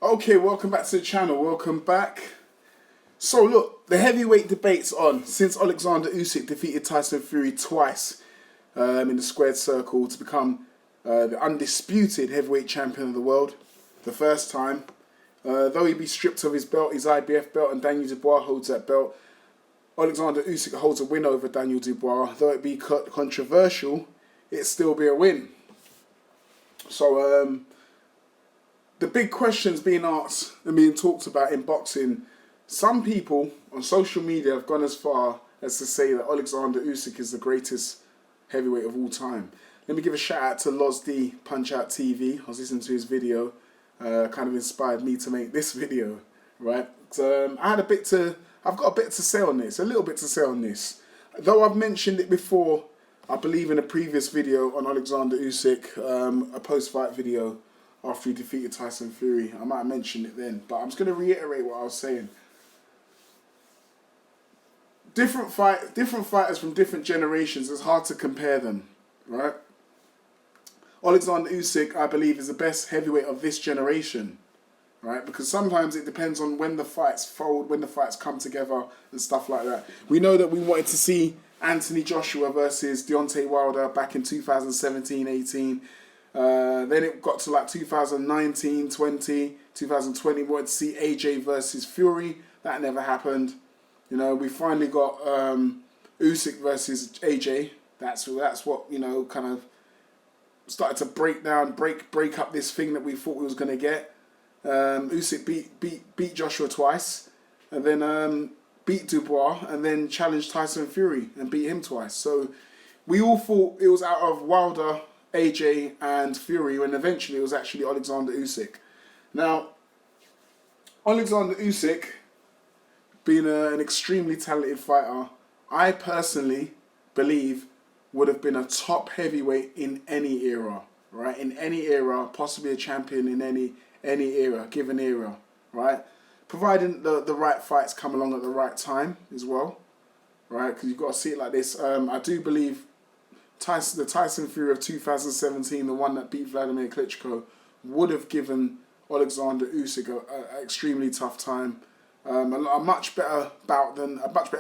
Okay, welcome back to the channel. Welcome back. So look, the heavyweight debate's on since Oleksander Usyk defeated Tyson Fury twice in the squared circle to become the undisputed heavyweight champion of the world. The first time, though he'd be stripped of his belt, his IBF belt, and Daniel Dubois holds that belt, Oleksander Usyk holds a win over Daniel Dubois. Though it be controversial, it'd still be a win. So the big questions being asked and being talked about in boxing, some people on social media have gone as far as to say that Oleksander Usyk is the greatest heavyweight of all time. Let me give a shout out to Loz D Punch Out TV. I was listening to his video, kind of inspired me to make this video, right? So I've got a bit to say on this, a little bit to say on this. Though I've mentioned it before, I believe in a previous video on Oleksander Usyk, a post-fight video after he defeated Tyson Fury. I might have mentioned it then, but I'm just going to reiterate what I was saying. Different fighters from different generations, it's hard to compare them, right? Oleksander Usyk, I believe, is the best heavyweight of this generation, right? Because sometimes it depends on when the fights fold, when the fights come together and stuff like that. We know that we wanted to see Anthony Joshua versus Deontay Wilder back in 2017-18. Then it got to like 2019, 20, 2020. We wanted to see AJ versus Fury. That never happened. You know, we finally got Usyk versus AJ. That's what, you know, kind of started to break up this thing that we thought we was going to get. Usyk beat Joshua twice, and then beat Dubois, and then challenged Tyson Fury and beat him twice. So we all thought it was out of Wilder, AJ and Fury, when eventually it was actually Oleksander Usyk. Now, Oleksander Usyk, being an extremely talented fighter, I personally believe would have been a top heavyweight in any era, right? In any era, possibly a champion in any era, given era, right? Providing the right fights come along at the right time as well, right? Because you've got to see it like this. I do believe the Tyson Fury of 2017, the one that beat Vladimir Klitschko, would have given Oleksander Usyk an extremely tough time. A much better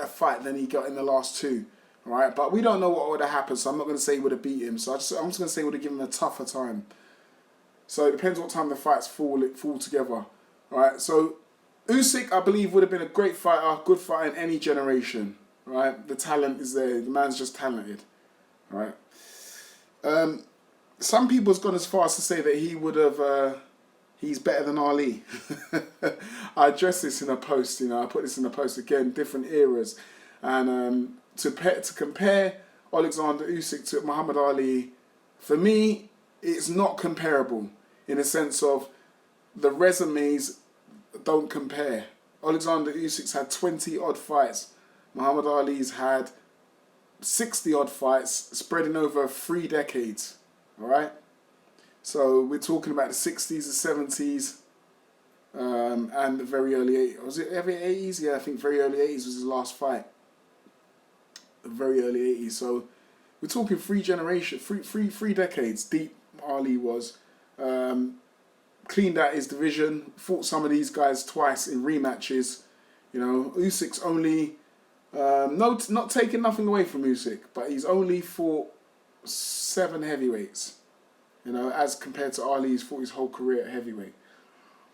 fight than he got in the last two, right? But we don't know what would have happened, so I'm not going to say he would have beat him. So I'm just going to say he would have given him a tougher time. So it depends what time the fights fall together, right? So Usyk, I believe, would have been a great fighter, good fighter in any generation, right? The talent is there. The man's just talented. Right. Some people have gone as far as to say that he would have. He's better than Ali. I addressed this in a post. You know, I put this in a post again. Different eras, and to compare Oleksander Usyk to Muhammad Ali, for me, it's not comparable in a sense of the resumes don't compare. Oleksander Usyk's had 20 odd fights. Muhammad Ali's had 60 odd fights spreading over 3 decades, all right? So we're talking about the 60s, the 70s, and the very early 80s. Was it ever 80s? Yeah, I think very early 80s was his last fight. The very early 80s. So we're talking 3 generations, three decades deep. Ali was cleaned out his division, fought some of these guys twice in rematches. You know, Usyk's only. Not taking nothing away from Usyk, but he's only fought 7 heavyweights, you know, as compared to Ali, he's fought his whole career at heavyweight.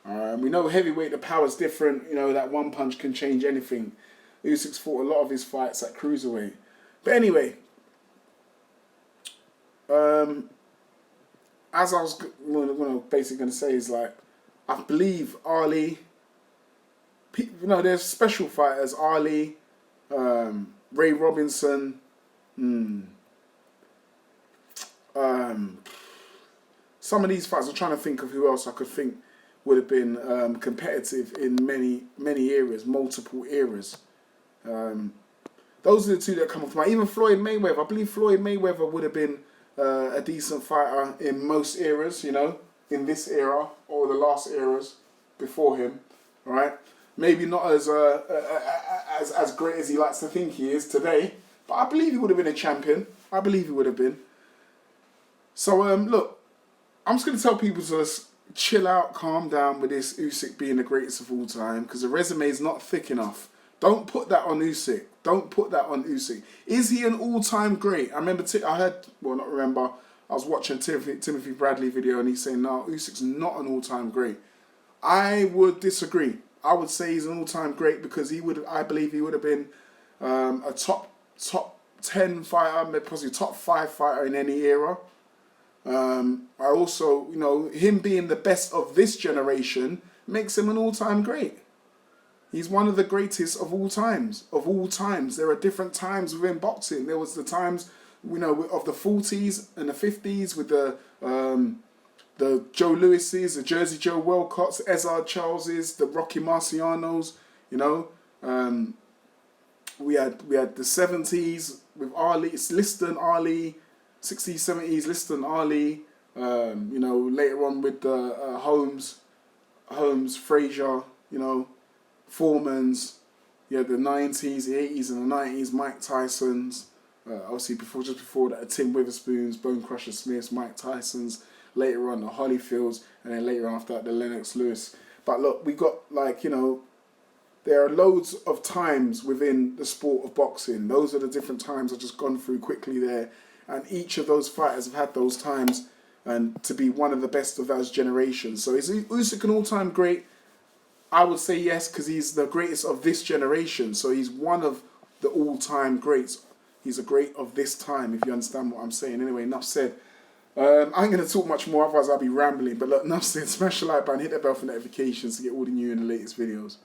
We know heavyweight, the power's different, you know, that one punch can change anything. Usyk's fought a lot of his fights at cruiserweight. But anyway, as I was basically going to say is like, I believe Ali, you know, there's special fighters, Ali, Ray Robinson, some of these fights, I'm trying to think of who else I could think would have been competitive in many eras, multiple eras. Those are the two that come off my mind. Even Floyd Mayweather, I believe Floyd Mayweather would have been a decent fighter in most eras, you know, in this era or the last eras before him, right? Maybe not as great as he likes to think he is today, but I believe he would have been a champion. I believe he would have been. So look, I'm just going to tell people to chill out, calm down with this Usyk being the greatest of all time, because the resume is not thick enough. Don't put that on Usyk. Don't put that on Usyk. Is he an all-time great? I remember, I heard, well, not remember, I was watching Timothy Bradley video and he's saying, no, Usyk's not an all-time great. I would disagree. I would say he's an all-time great because I believe he would have been a top 10 fighter, maybe possibly top 5 fighter in any era. I also, him being the best of this generation makes him an all-time great. He's one of the greatest of all times. Of all times, there are different times within boxing. There was the times, of the 40s and the 50s with the Joe Lewis's, the Jersey Joe Walcotts, Ezard Charleses, the Rocky Marcianos. We had the 70s with Ali, Liston Ali, 60s, 70s, Liston Ali. Later on with the Holmes, Frazier. Foreman's. You had the 90s, the 80s, and the 90s. Mike Tyson's. Obviously, just before that, Tim Witherspoon's, Bone Crusher Smith's, Mike Tyson's. Later on, the Holyfields, and then later on after that, the Lennox Lewis. But look, we got there are loads of times within the sport of boxing. Those are the different times I've just gone through quickly there, and each of those fighters have had those times, and to be one of the best of those generations. So is Usyk an all-time great? I would say yes, because he's the greatest of this generation. So he's one of the all-time greats. He's a great of this time, if you understand what I'm saying. Anyway, enough said. I ain't going to talk much more, otherwise I'll be rambling. But look, enough said. Smash the like button, hit that bell for notifications to get all the new and the latest videos.